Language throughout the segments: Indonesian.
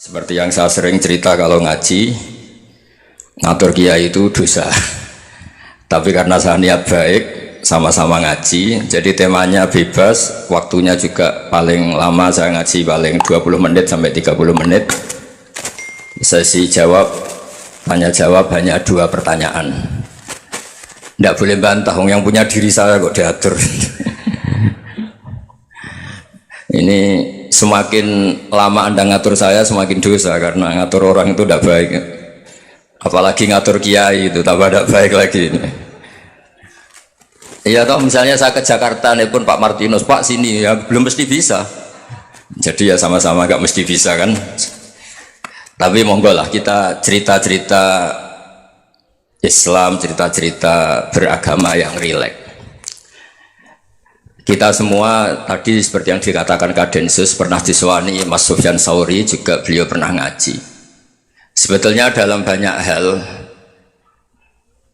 Seperti yang saya sering cerita kalau ngaji, ngatur kiai itu dosa. Tapi karena saya niat baik, sama-sama ngaji, jadi temanya bebas, waktunya juga paling lama saya ngaji paling 20 menit sampai 30 menit. Sesi jawab, tanya jawab hanya 2 pertanyaan. Tidak boleh bantah, yang punya diri saya kok diatur. Ini semakin lama Anda ngatur saya semakin dosa, karena ngatur orang itu tidak baik. Apalagi ngatur kiai itu tambah tidak baik lagi. Iya toh, misalnya saya ke Jakarta nih pun Pak Martinus, Pak sini ya belum mesti bisa. Jadi ya sama-sama gak mesti bisa kan. Tapi monggo lah kita cerita-cerita Islam, cerita-cerita beragama yang rileks. Kita semua tadi seperti yang dikatakan Kak Densus pernah diswani Mas Sufyan Sauri, juga beliau pernah ngaji. Sebetulnya dalam banyak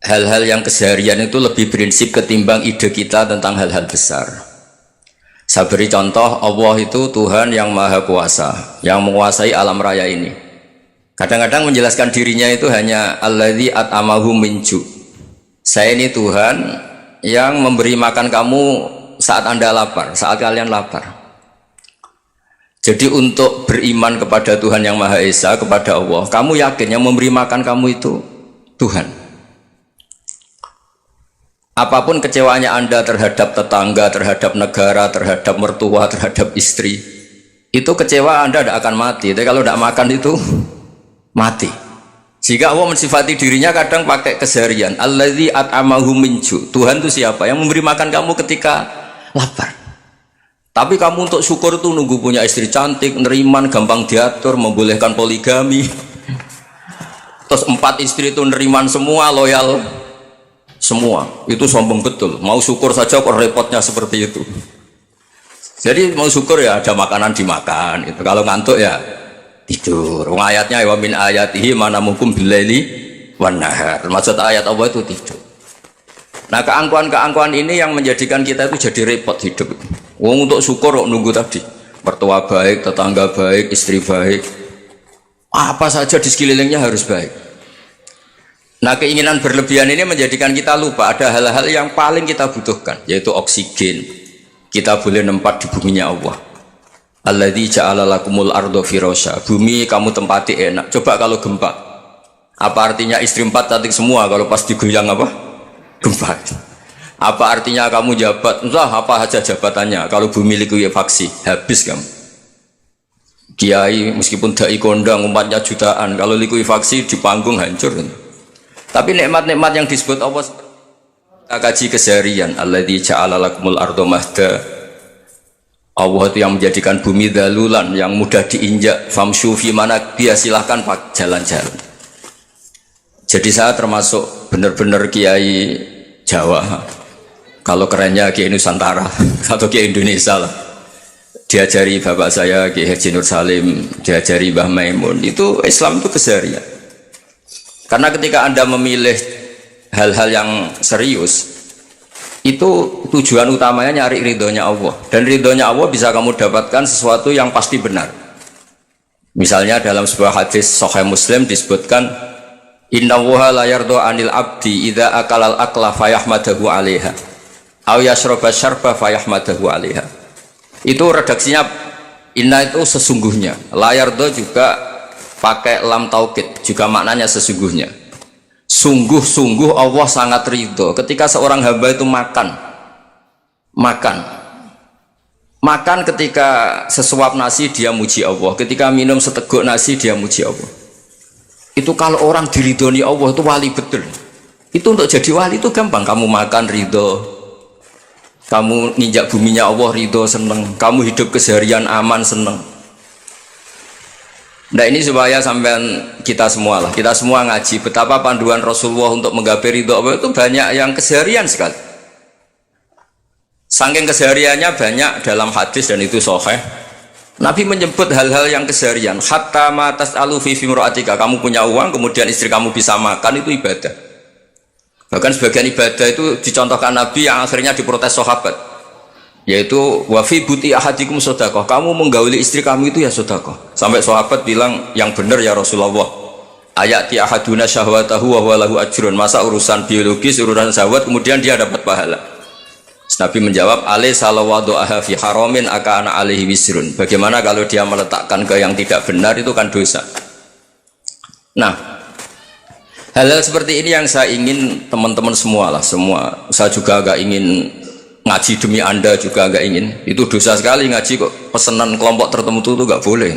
hal-hal yang keseharian itu lebih prinsip ketimbang ide kita tentang hal-hal besar. Saya beri contoh, Allah itu Tuhan yang Maha Kuasa, yang menguasai alam raya ini. Kadang-kadang menjelaskan dirinya itu hanya alladzi at'amahu min ju'. Saya ini Tuhan yang memberi makan kamu saat Anda lapar, saat kalian lapar. Jadi untuk beriman kepada Tuhan yang Maha Esa, kepada Allah, kamu yakin yang memberi makan kamu itu Tuhan. Apapun kecewanya Anda terhadap tetangga, terhadap negara, terhadap mertua, terhadap istri, itu kecewa Anda tidak akan mati. Tapi kalau tidak makan itu mati. Jika Allah mensifati dirinya kadang pakai keseharian, alladzi at'amahu min ju'. Tuhan itu siapa? Yang memberi makan kamu ketika lapar. Tapi kamu untuk syukur tuh nunggu punya istri cantik, neriman, gampang diatur, membolehkan poligami. Terus 4 istri itu neriman semua, loyal semua. Itu sombong betul. Mau syukur saja kok repotnya seperti itu. Jadi mau syukur ya ada makanan dimakan. Itu kalau ngantuk ya tidur. Ayatnya wa min ayatihi manamukum billaili wan nahar. Maksud ayat Allah itu tidur. Nah, keangkuhan-keangkuhan ini yang menjadikan kita itu jadi repot hidup. Wong untuk syukur kok nunggu tadi. Mertua baik, tetangga baik, istri baik. Apa saja di sekelilingnya harus baik. Nah, keinginan berlebihan ini menjadikan kita lupa ada hal-hal yang paling kita butuhkan, yaitu oksigen. Kita boleh nempat di buminya Allah. Alladzi ja'ala lakumul ardo firasya. Bumi kamu tempati enak. Coba kalau gempa. Apa artinya istri 4 cantik semua kalau pas digoyang apa? Gempa. Apa artinya kamu jabat? Entah apa saja jabatannya. Kalau bumi likuifaksi, habis kamu. Kiai meskipun dai kondang umatnya jutaan, kalau likuifaksi di panggung hancur. Tapi nikmat-nikmat yang disebut Allah, kita kaji keseharian. Alladzi ja'ala lakumul ardo mahda. Allah itu yang menjadikan bumi dalulan, yang mudah diinjak. Famshu fi mana dia silahkan pak jalan-jalan. Jadi saya termasuk benar-benar kiai Jawa. Kalau kerennya Kiai Nusantara atau Kiai Indonesia lah. Diajari bapak saya Kiai Haji Nur Salim, diajari Mbah Maimun. Itu Islam itu keseharian. Karena ketika Anda memilih hal-hal yang serius, itu tujuan utamanya nyari ridhonya Allah. Dan ridhonya Allah bisa kamu dapatkan sesuatu yang pasti benar. Misalnya dalam sebuah hadis Sahih Muslim disebutkan, Inna wuha la yardo anil abdi idha akalal akla fayahmadahu alaiha aw yashroba syarba fayahmadahu alaiha. Itu redaksinya inna itu sesungguhnya, la yardo juga pakai lam taukid, juga maknanya sesungguhnya. Sungguh-sungguh Allah sangat ridho ketika seorang hamba itu makan ketika sesuap nasi dia muji Allah, ketika minum seteguk nasi dia muji Allah. Itu kalau orang diridhoni Allah itu wali betul. Itu untuk jadi wali itu gampang. Kamu makan ridho, kamu ninjak buminya Allah ridho seneng, kamu hidup keseharian aman seneng. Nah ini supaya sampean kita semua lah, kita semua ngaji betapa panduan Rasulullah untuk menggapai ridho Allah itu banyak yang keseharian sekali. Saking kesehariannya banyak dalam hadis dan itu sahih. Nabi menyebut hal-hal yang keseharian. Hatta ma tas'alu fi imra'atika. Kamu punya uang, kemudian istri kamu bisa makan, itu ibadah. Bahkan sebagian ibadah itu dicontohkan Nabi yang akhirnya diprotes sahabat. yaitu wafi buti ahadikum sodakoh, kamu menggauli istri kamu itu ya sodakoh. Sampai sahabat bilang yang benar ya Rasulullah, ayati ahaduna syahwatahu wa huwa lahu ajrun, masa urusan biologis, urusan syahwat kemudian dia dapat pahala. Nabi menjawab, alaysa lawadu'aha fi haramin akana alaihi wisrun, bagaimana kalau dia meletakkan ke yang tidak benar, itu kan dosa. Nah, hal-hal seperti ini yang saya ingin teman-teman semua lah, semua, saya juga agak ingin ngaji demi Anda juga agak ingin. Itu dosa sekali ngaji kok pesanan kelompok tertentu itu gak boleh.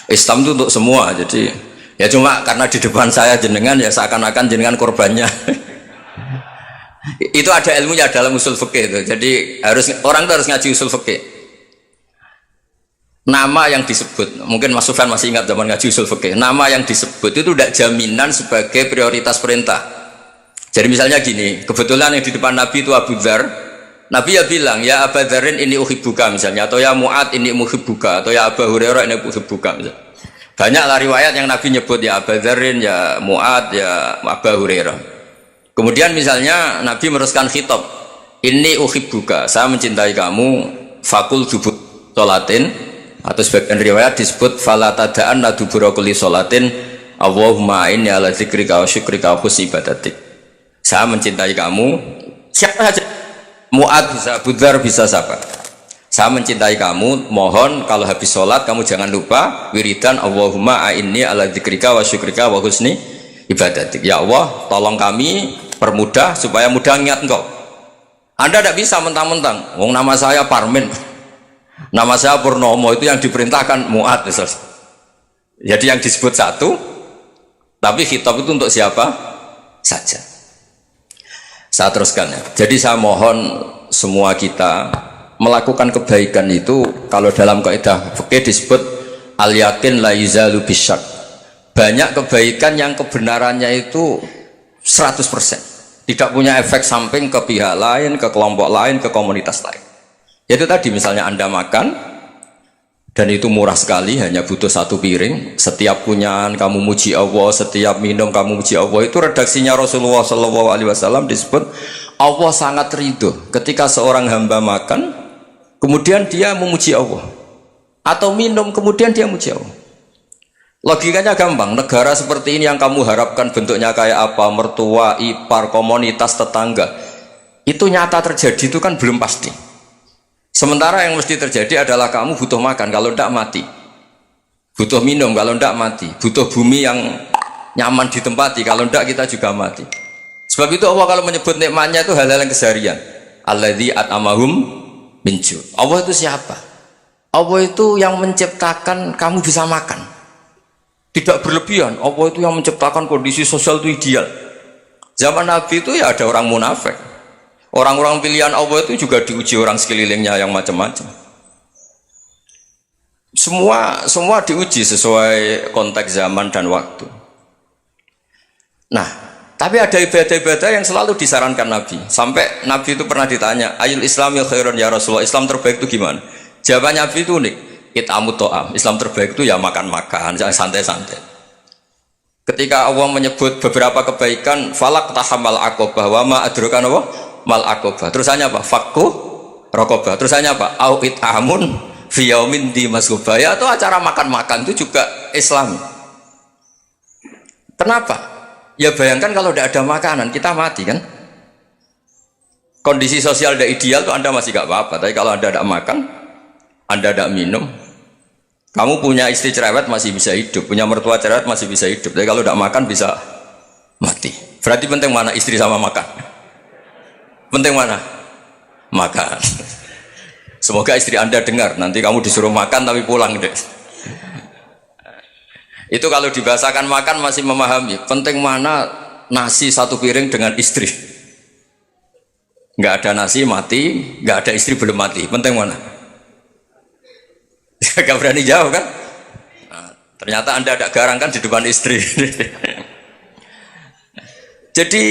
Islam itu untuk semua. Jadi ya cuma karena di depan saya jenengan ya seakan-akan jenengan korbannya. Itu ada ilmunya dalam usul fikih itu. Jadi orang itu harus ngaji usul fikih. Nama yang disebut, mungkin Mas Sufyan masih ingat zaman ngaji usul fikih. Nama yang disebut itu tidak jaminan sebagai prioritas perintah. Jadi misalnya gini, kebetulan yang di depan Nabi itu Abu Dzar. Nabi ya bilang, ya Aba Dzarin ini uhibbuka misalnya, atau ya Mu'ad ini muhibbuka, atau ya Aba Hurairah ini uhibbuka misalnya. Banyaklah riwayat yang Nabi nyebut ya Aba Dzarin, ya Mu'ad, ya Aba Hurairah. Kemudian misalnya Nabi meneruskan khitab, ini uhibbuka, saya mencintai kamu, fakul dubur sholatin, atau sebagian riwayat disebut fala tada'anna dubura kulli sholatin Allahumma inni ala dzikrika wa syukrika wa husni ibadatik. Saya mencintai kamu, siapa saja, Mu'ad bisa, Abu Dzar bisa, siapa? Saya mencintai kamu, mohon kalau habis sholat kamu jangan lupa wiridan Allahumma a'inni ala dzikrika wa syukrika wa husni ibadatik. Ya Allah, tolong kami permudah supaya mudah ingat engkau. Anda tidak bisa mentang-mentang, wong nama saya Parmin, nama saya Purnomo, itu yang diperintahkan Mu'ad. Jadi yang disebut satu, tapi khitab itu untuk siapa saja. Saya teruskan ya. Jadi saya mohon semua kita melakukan kebaikan itu, kalau dalam kaidah fikih disebut al yakin la yuzalu bisyak. Banyak kebaikan yang kebenarannya itu 100%, tidak punya efek samping ke pihak lain, ke kelompok lain, ke komunitas lain. Yaitu tadi misalnya Anda makan dan itu murah sekali, hanya butuh satu piring, setiap punyaan kamu muji Allah, setiap minum kamu muji Allah. Itu redaksinya Rasulullah SAW disebut Allah sangat ridho ketika seorang hamba makan kemudian dia memuji Allah, atau minum kemudian dia muji Allah. Logikanya gampang, negara seperti ini yang kamu harapkan bentuknya kayak apa, mertua, ipar, komunitas, tetangga, itu nyata terjadi itu kan belum pasti. Sementara yang mesti terjadi adalah kamu butuh makan, kalau tidak mati. Butuh minum, kalau tidak mati. Butuh bumi yang nyaman ditempati, kalau tidak kita juga mati. Sebab itu Allah kalau menyebut nikmatnya itu hal-hal yang keseharian. Alladzi at'amahum min ju'. Allah itu siapa? Allah itu yang menciptakan kamu bisa makan. Tidak berlebihan. Allah itu yang menciptakan kondisi sosial itu ideal. Zaman Nabi itu ya ada orang munafik. Orang-orang pilihan Allah itu juga diuji orang sekelilingnya yang macam-macam. Semua diuji sesuai konteks zaman dan waktu. Nah, tapi ada ibadah-ibadah yang selalu disarankan Nabi. Sampai Nabi itu pernah ditanya, ayul islamil khairun ya Rasulullah, Islam terbaik itu gimana? Jawaban Nabi itu unik, it'amut to'am. Islam terbaik itu ya makan-makan, santai-santai. Ketika Allah menyebut beberapa kebaikan, falak tahamal aqobah wa ma adrokan Allah mal aqobah, terusannya apa? Fakku rokobah, terusannya apa? Au it'amun fiyaumin di masgubah. Ya, atau acara makan-makan itu juga Islam. Kenapa? Ya bayangkan kalau tidak ada makanan kita mati kan. Kondisi sosial tidak ideal tuh Anda masih gak apa-apa, tapi kalau Anda tidak makan, Anda tidak minum, kamu punya istri cerewet masih bisa hidup, punya mertua cerewet masih bisa hidup, tapi kalau tidak makan bisa mati. Berarti penting mana istri sama makan? Penting mana? Makan. Semoga istri Anda dengar, nanti kamu disuruh makan tapi pulang deh. Itu kalau dibahasakan makan masih memahami. Penting mana nasi satu piring dengan istri? Nggak ada nasi mati, nggak ada istri belum mati. Penting mana? Gak berani jawab kan? Nah, ternyata Anda ada garang kan di depan istri. Jadi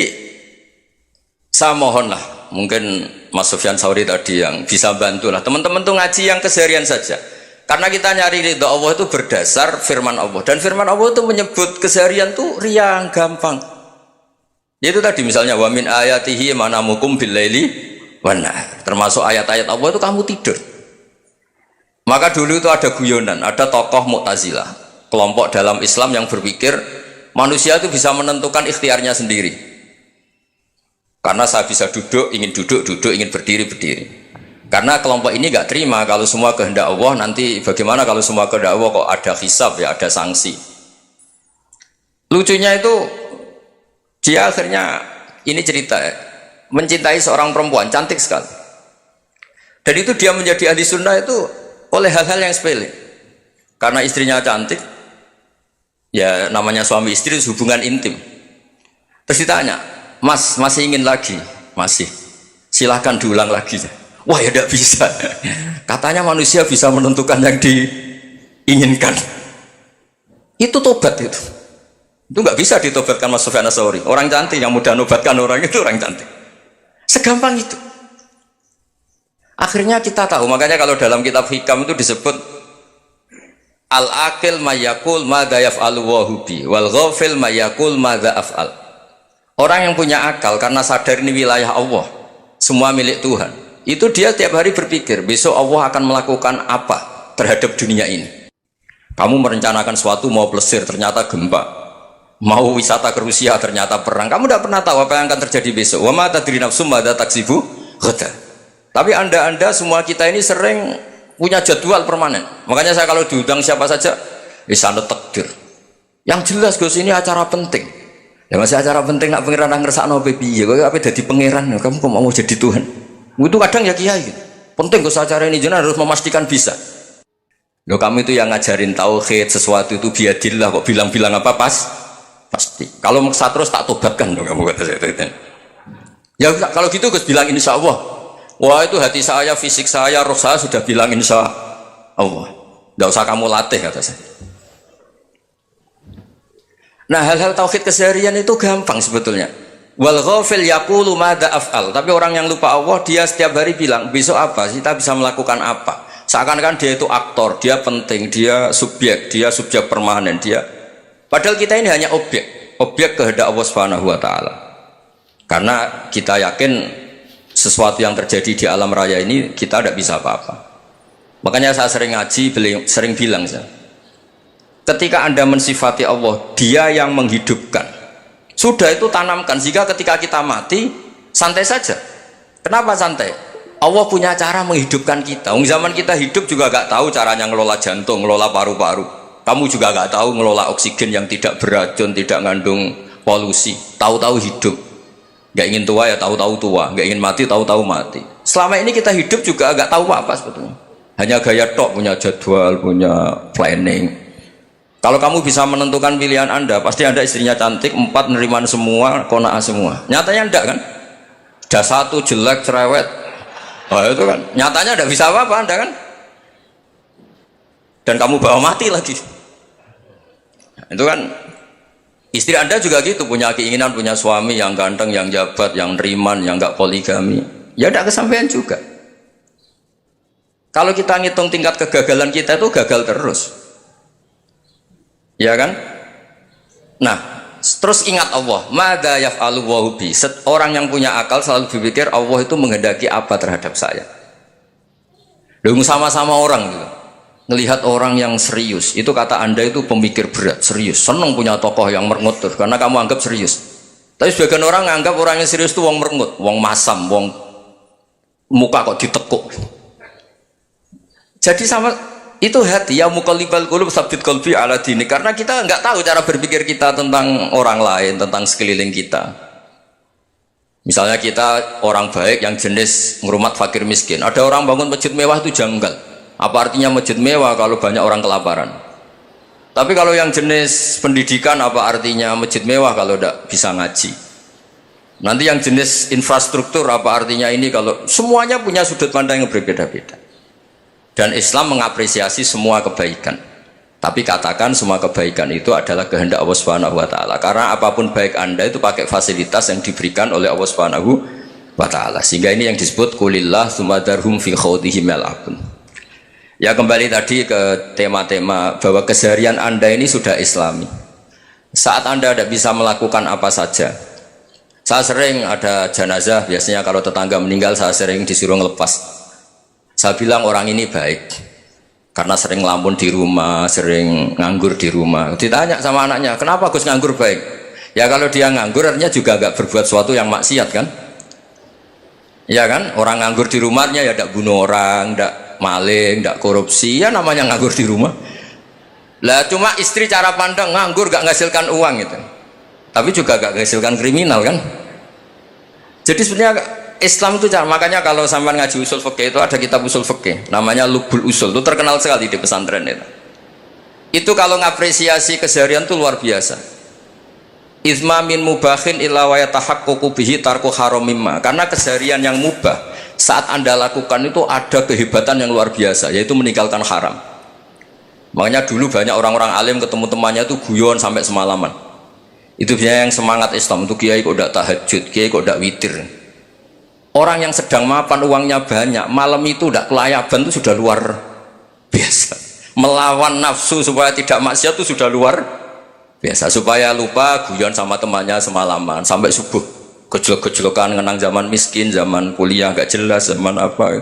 saya mohonlah, mungkin Mas Sufyan Sauri tadi yang bisa bantulah teman-teman tuh ngaji yang keseharian saja, karena kita nyari ridho Allah itu berdasar firman Allah, dan firman Allah itu menyebut keseharian tuh riang gampang. Yaitu tadi misalnya wa min ayatihi manamukum bil laili Benar. Termasuk ayat-ayat Allah itu kamu tidur. Maka dulu itu ada guyonan, ada tokoh Mu'tazilah, kelompok dalam Islam yang berpikir manusia itu bisa menentukan ikhtiarnya sendiri. Karena saya bisa duduk, duduk, ingin berdiri, berdiri. Karena kelompok ini nggak terima kalau semua kehendak Allah, nanti bagaimana kalau semua kehendak Allah kok ada hisab ya, ada sanksi. Lucunya itu dia akhirnya ini cerita ya, mencintai seorang perempuan cantik sekali. Dan itu dia menjadi ahli sunnah itu oleh hal-hal yang sepele. Karena istrinya cantik, ya namanya suami istri itu hubungan intim. Terus ditanya, Mas, masih ingin lagi? Masih. Silahkan diulang lagi. Wah ya tidak bisa. Katanya manusia bisa menentukan yang diinginkan. Itu tobat itu. Itu nggak bisa ditobatkan Mas Sufyan Ats-Tsauri. Orang cantik yang mudah nobatkan orang itu orang cantik. Segampang itu. Akhirnya kita tahu, makanya kalau dalam kitab hikam itu disebut al-aqil mayakul madza yaf'alu wa hubi wal ghafil mayakul madza af'al. Orang yang punya akal karena sadar ini wilayah Allah, semua milik Tuhan, itu dia tiap hari berpikir besok Allah akan melakukan apa terhadap dunia ini. Kamu merencanakan suatu mau plesir ternyata gempa, mau wisata ke Rusia ternyata perang, kamu tidak pernah tahu apa yang akan terjadi besok. Wa ma tadri nafsum madza taksibu ghadan. Tapi anda semua kita ini sering punya jadwal permanen. Makanya saya kalau diundang siapa saja bisa takdir. Yang jelas Gus ini acara penting. Ya masih acara penting nak pangeran ngersakno piye? Kok apa jadi pangeran? Kamu kok mau jadi Tuhan? Itu kadang ya kiai. Penting Gus acara ini jenengan harus memastikan bisa. Loh kamu itu yang ngajarin tauhid sesuatu itu biadillah kok bilang-bilang apa pasti. Kalau maksa terus tak tobatkan dong kamu kata saya. Ya kalau gitu Gus bilang insya Allah. Wah itu hati saya, fisik saya, roh saya sudah bilang insya Allah. Tidak usah kamu latih kata saya. Nah hal-hal tauhid keseharian itu gampang sebetulnya. Wal ghafil yaqulu madza af'al. Tapi orang yang lupa Allah dia setiap hari bilang besok apa? Kita bisa melakukan apa? Seakan-akan dia itu aktor, dia penting, dia subjek permanen, dia. Padahal kita ini hanya objek kehendak Allah Subhanahu wa taala. Karena kita yakin sesuatu yang terjadi di alam raya ini kita tidak bisa apa-apa. Makanya saya sering ngaji, sering bilang saya, ketika anda mensifati Allah, dia yang menghidupkan, sudah itu tanamkan, sehingga ketika kita mati santai saja. Kenapa santai? Allah punya cara menghidupkan kita. Zaman kita hidup juga gak tahu caranya ngelola jantung, ngelola paru-paru. Kamu juga gak tahu ngelola oksigen yang tidak beracun, tidak mengandung polusi. Tahu-tahu hidup. Gak ingin tua ya tahu-tahu tua, gak ingin mati tahu-tahu mati. Selama ini kita hidup juga gak tahu apa sebetulnya. Hanya gaya tok, punya jadwal, punya planning. Kalau kamu bisa menentukan pilihan anda, pasti anda istrinya cantik, 4 neriman semua, kona'ah semua. Nyatanya enggak kan? Ada 1 jelek, cerewet. Oh itu kan, nyatanya enggak bisa apa-apa anda kan? Dan kamu bawa mati lagi. Itu kan. Istri anda juga gitu, punya keinginan punya suami yang ganteng, yang jabat, yang neriman, yang enggak poligami. Ya tidak kesampaian juga. Kalau kita ngitung tingkat kegagalan kita itu gagal terus. Ya kan? Nah, terus ingat Allah. Madza yaf'alu wa hubi. Orang yang punya akal selalu berpikir Allah itu menghendaki apa terhadap saya. Lalu sama-sama orang gitu. Ngelihat orang yang serius, itu kata anda itu pemikir berat, serius, seneng punya tokoh yang merengut tuh, karena kamu anggap serius. Tapi sebagian orang anggap orang yang serius itu wong merengut, wong masam, wong muka kok ditekuk. Jadi sama itu hati ya muqallibal qulub tsabbit qalbi ala dini, karena kita nggak tahu cara berpikir kita tentang orang lain, tentang sekeliling kita. Misalnya kita orang baik yang jenis ngrumat fakir miskin, ada orang bangun masjid mewah itu janggal. Apa artinya masjid mewah kalau banyak orang kelaparan? Tapi kalau yang jenis pendidikan, apa artinya masjid mewah kalau tidak bisa ngaji? Nanti yang jenis infrastruktur, apa artinya ini kalau semuanya punya sudut pandang yang berbeda-beda. Dan Islam mengapresiasi semua kebaikan. Tapi katakan semua kebaikan itu adalah kehendak Allah Subhanahu wa taala. Karena apapun baik anda itu pakai fasilitas yang diberikan oleh Allah Subhanahu wa taala. Sehingga ini yang disebut kulillah tsumadarhum fi khawdihim yal'abun. Ya kembali tadi ke tema-tema bahwa keseharian anda ini sudah islami. Saat anda tidak bisa melakukan apa saja, Saya sering ada jenazah, biasanya kalau tetangga meninggal saya sering disuruh ngelepas. Saya bilang orang ini baik, karena sering ngelamun di rumah, sering nganggur di rumah. Ditanya sama anaknya, kenapa Gus nganggur baik? Ya kalau dia nganggur artinya juga gak berbuat sesuatu yang maksiat kan? Ya kan, orang nganggur di rumahnya ya tidak bunuh orang, tidak maling, tidak korupsi, ya namanya nganggur di rumah. Lah cuma istri cara pandang nganggur gak menghasilkan uang gitu. Tapi juga gak menghasilkan kriminal kan. Jadi sebenarnya Islam itu makanya kalau sampai ngaji usul fikih itu ada kitab usul fikih namanya Lubul Usul, itu terkenal sekali di pesantren itu. Itu kalau ngapresiasi keseharian itu luar biasa. Izma min mubahin illa wa yatahaqqaqu bihi tarku haramimma. Karena keseharian yang mubah saat Anda lakukan itu ada kehebatan yang luar biasa, yaitu meninggalkan haram. Makanya dulu banyak orang-orang alim ketemu temannya itu guyon sampai semalaman. Itu biasanya yang semangat Islam itu kiai kok tidak tahajud, kiai kok tidak witir. Orang yang sedang mapan uangnya banyak, malam itu tidak kelayaban itu sudah luar biasa. Melawan nafsu supaya tidak maksiat itu sudah luar biasa. Supaya lupa guyon sama temannya semalaman sampai subuh, gejlok-gejlokan ngenang zaman miskin, zaman kuliah gak jelas, zaman apa.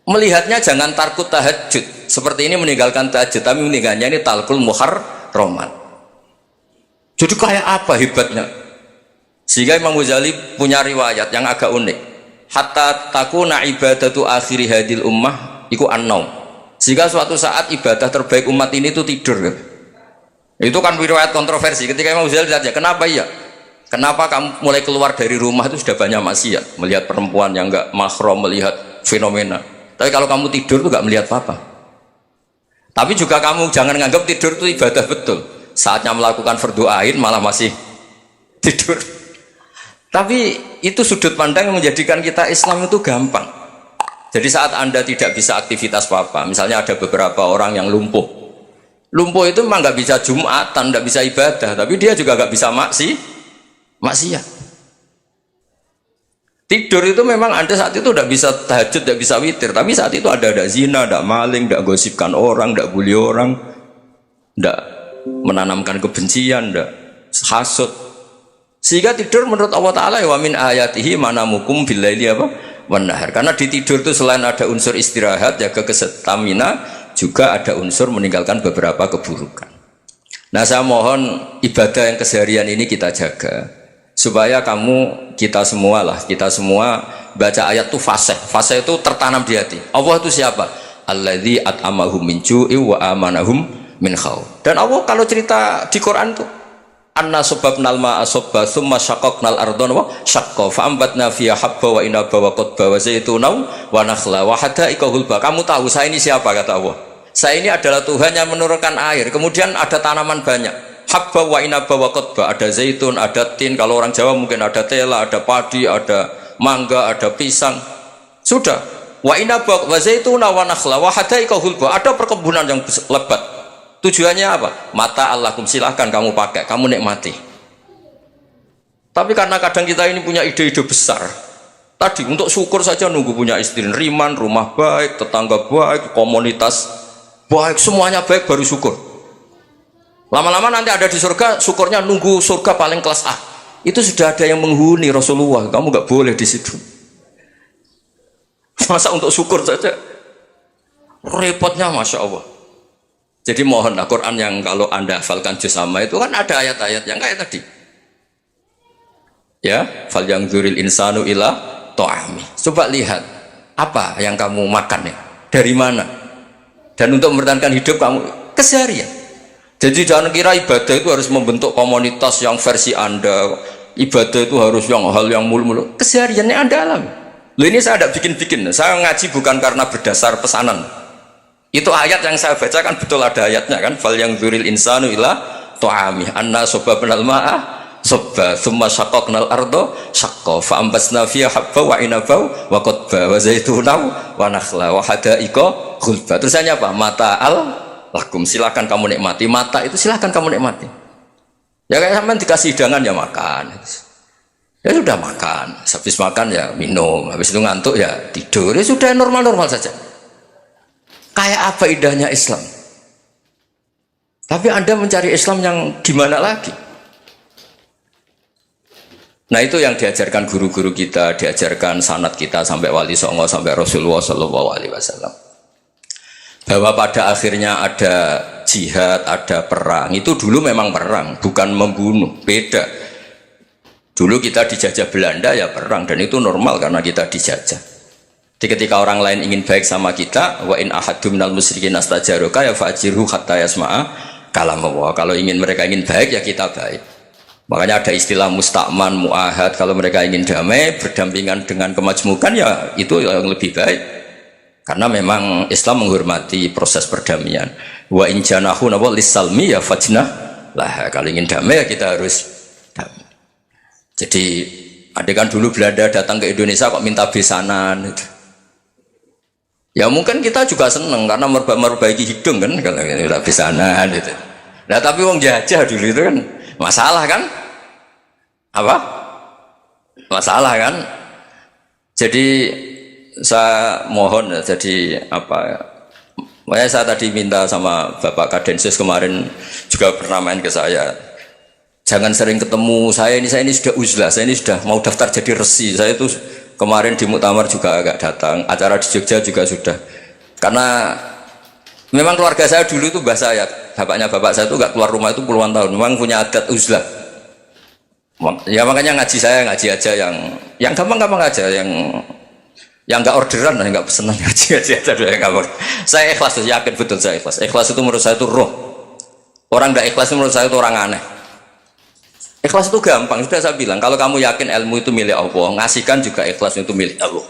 Melihatnya jangan tarkut tahajud seperti ini, meninggalkan tahajud, tapi meninggalnya ini talkul muharramat. Jadi kayak apa hebatnya? Sehingga Imam Ghazali punya riwayat yang agak unik. Hatta takuna ibadatu akhiri hadil ummah iku an-naum. Sehingga suatu saat ibadah terbaik umat ini itu tidur. Itu kan riwayat kontroversi. Ketika Imam Ghazali ditanya, kenapa iya? Kenapa kamu mulai keluar dari rumah itu sudah banyak maksiat, melihat perempuan yang enggak mahram, melihat fenomena. Tapi kalau kamu tidur itu enggak melihat apa-apa. Tapi juga kamu jangan nganggap tidur itu ibadah betul. Saatnya melakukan fardu ain malah masih tidur. Tapi itu sudut pandang yang menjadikan kita Islam itu gampang. Jadi saat Anda tidak bisa aktivitas apa-apa, misalnya ada beberapa orang yang lumpuh. Lumpuh itu memang nggak bisa Jumatan, nggak bisa ibadah, tapi dia juga nggak bisa maksiat. Tidur itu memang Anda saat itu tidak bisa tahajud, tidak bisa witir, tapi saat itu ada zina, ada maling, tidak gosipkan orang, tidak bully orang, tidak menanamkan kebencian, tidak hasud. Sehingga tidur menurut Allah Ta'ala wa min ayatihi manamukum billaili apa? Wan-nahar. Karena di tidur itu selain ada unsur istirahat, jaga kestamina, juga ada unsur meninggalkan beberapa keburukan. Nah saya mohon ibadah yang keseharian ini kita jaga supaya kita semua baca ayat itu fase itu tertanam di hati. Allah itu siapa? Alladzi at'amahum min ju'i wa amanahum min khauf. Dan Allah kalau cerita di Quran tuh anna sababnal ma'a sabba thumma syaqqaqnal ardha wa syaqqa fa ambatna fiha habba wa inaba wa qadba wa zaituna wa nakhla wa hada'iqa hulba. Kamu tahu saya ini siapa, kata Allah? Saya ini adalah Tuhan yang menurunkan air, kemudian ada tanaman banyak, habba wa inaba wa qadba, ada zaitun, ada tin, kalau orang Jawa mungkin ada tela, ada padi, ada mangga, ada pisang. Sudah. Wa inaba wa zaituna wa nakhla wa hada'iqa hulba, ada perkebunan yang lebat. Tujuannya apa? Mata Allahkum, silahkan kamu pakai, kamu nikmati. Tapi karena kadang kita ini punya ide-ide besar, tadi untuk syukur saja nunggu punya istri riman, rumah baik, tetangga baik, komunitas baik, semuanya baik baru syukur. Lama-lama nanti ada di surga, syukurnya nunggu surga paling kelas A. Itu sudah ada yang menghuni Rasulullah, kamu nggak boleh di situ. Masa untuk syukur saja repotnya, masya Allah. Jadi mohonlah Quran yang kalau Anda hafalkan juz amma itu kan ada ayat-ayat yang kayak tadi. Ya, fal yang dzuril insanu ila ta'ami. Coba lihat apa yang kamu makan ya, dari mana? Dan untuk mempertahankan hidup kamu keseharian. Jadi jangan kira ibadah itu harus membentuk komunitas yang versi Anda. Ibadah itu harus yang hal yang mulu-mulu. Kesehariannya Anda alami. Loh, ini saya tidak bikin-bikin. Saya ngaji bukan karena berdasar pesanan. Itu ayat yang saya baca kan betul ada ayatnya kan, fal yang dzuril insanu ila ta'ami anna sababnal ma'a sabba thumma syaqqaqnal arda syaqqa fa ambasna fiha habba wa inaba wa qadba wa zaituna wa nakhla wa hada'iqa ghulba. Terusannya apa? Mata'al lakum, silakan kamu nikmati. Mata itu silakan kamu nikmati. Ya kayak sampean dikasih hidangan ya makan. Ya sudah makan, habis makan ya minum, habis itu ngantuk ya tidur. Ya sudah normal-normal saja. Kayak apa indahnya Islam. Tapi Anda mencari Islam yang gimana lagi? Nah itu yang diajarkan guru-guru kita, diajarkan sanad kita sampai Wali Songo, sampai Rasulullah Shallallahu Alaihi Wasallam. Bahwa pada akhirnya ada jihad, ada perang. Itu dulu memang perang, bukan membunuh, beda. Dulu kita dijajah Belanda ya perang, dan itu normal karena kita dijajah. Jadi ketika orang lain ingin baik sama kita, wa in ahadum minal musyrikin astajaroka ya fa'ajirhu hatta yasma'a kalam Allah. Kalau mereka ingin baik ya kita baik. Makanya ada istilah mustakman, mu'ahad. Kalau mereka ingin damai, berdampingan dengan kemajmukan, ya itu yang lebih baik. Karena memang Islam menghormati proses perdamaian. Wa in janahu nawa lissalmi ya fajnah lah. Kalau ingin damai ya kita harus damai. Jadi adegan dulu Belanda datang ke Indonesia kok minta besanan gitu. Ya mungkin kita juga seneng karena memperbaiki hidung kan kalau minta besanan gitu. Nah tapi wong jajah dulu itu kan masalah kan? Apa? Masalah kan? Jadi saya mohon jadi apa? Makanya saya tadi minta sama Bapak Kadensus kemarin juga pernah main ke saya. Jangan sering ketemu saya ini sudah uzlah, saya ini sudah mau daftar jadi resi. Saya itu kemarin di muktamar juga agak datang, acara di Jogja juga sudah. Karena memang keluarga saya dulu itu bahasa saya, bapaknya bapak saya itu nggak keluar rumah itu puluhan tahun, memang punya adat uzlah. Ya makanya ngaji saya ngaji aja yang gampang-gampang aja, yang nggak orderan, nggak pesenan ngaji aja yang gampang. Saya ikhlas, yakin betul saya ikhlas. Ikhlas itu menurut saya itu roh. Orang nggak ikhlas menurut saya itu orang aneh. Ikhlas itu gampang, sudah saya bilang. Kalau kamu yakin ilmu itu milik Allah, ngasihkan juga ikhlas itu milik Allah.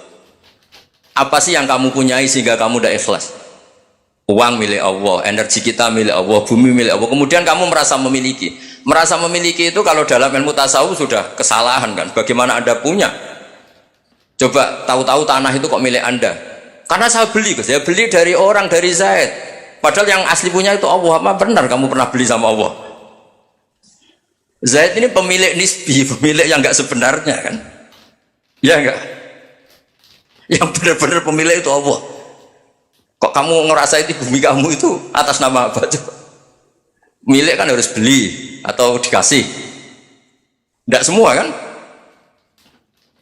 Apa sih yang kamu punyai sehingga kamu udah ikhlas? Uang milik Allah, energi kita milik Allah, bumi milik Allah. Kemudian kamu merasa memiliki. Merasa memiliki itu kalau dalam ilmu tasawuf sudah kesalahan kan. Bagaimana Anda punya? Coba tahu-tahu tanah itu kok milik Anda? Karena saya beli, saya beli dari orang, dari Zaid. Padahal yang asli punya itu Allah. Apa benar kamu pernah beli sama Allah? Zaid ini pemilik nisbi, pemilik yang enggak sebenarnya kan? Ya enggak? Yang benar-benar pemilik itu Allah. Kok kamu ngerasa itu bumi kamu itu atas nama apa? Coba. Milik kan harus beli atau dikasih. Tidak semua kan?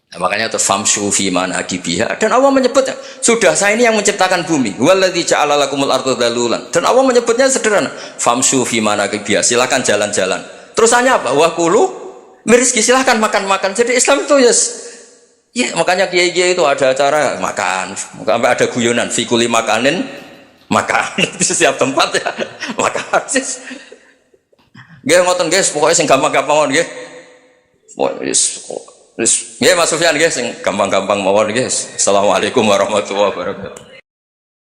Nah, makanya itu famshu fi manakibiha, dan Allah menyebutnya sudah saya ini yang menciptakan bumi. Waladzi ja'ala lakumul arda dalulan. Dan Allah menyebutnya sederhana. Famshu fi manakibiha, silakan jalan-jalan. Terusannya apa? Wa kulu mirizki, silakan makan-makan. Jadi Islam itu ya makanya kiai-kiai itu ada acara makan, sampai ada guyonan fikuli makanin makan di setiap tempat ya makan. Nggih ngoten guys, pokoknya sing gampang-gampang nggih. Wis nggih Mas Sufyan nggih sing gampang-gampang mawon nggih. Assalamualaikum warahmatullahi wabarakatuh.